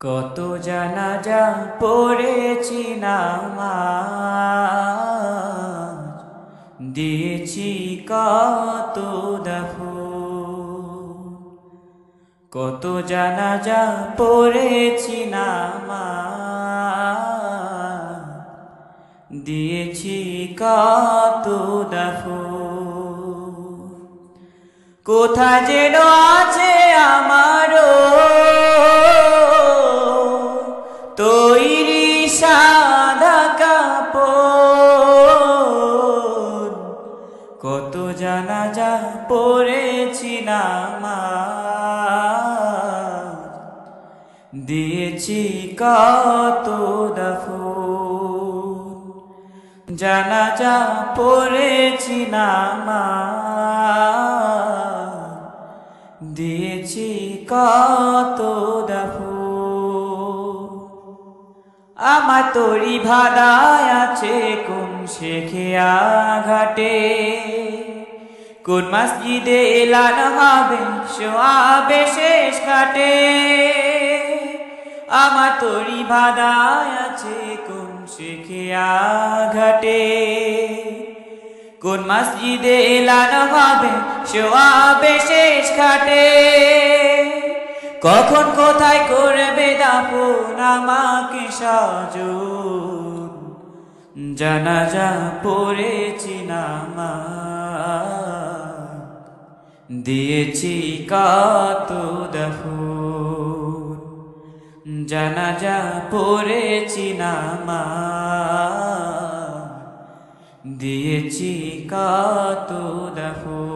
কত জানাজা পড়েছি নামাজ, দিয়েছি কত দাফন। কত জানাজা পড়েছি নামাজ, দিয়েছি কত দাফন। কোথায় যেন আছে আমারও তৈরি সাদা কাপড়। কত জানাজা পড়েছি নামাজ, দিয়েছি কত দাফন। জানাজা পড়েছি নামাজ, দিয়েছি কত দাফন। আমার তরি ভাদায় আছে কোন শেখিয়া ঘাটে, কোন মসজিদে এলান হবে সোয়াবে শেষ ঘাটে। আমার তরি ভাদায় আছে কোন শেখিয়া ঘাটে, কোন মসজিদে এলান হবে সোয়াবে শেষ ঘাটে। কখন কোথায় করবে দাফন আমাকে সাজন, জানাজা পড়েছি নামাজ, দিয়েছি কত দাফন। জানাজা পড়েছি নামাজ, দিয়েছি কত দাফন।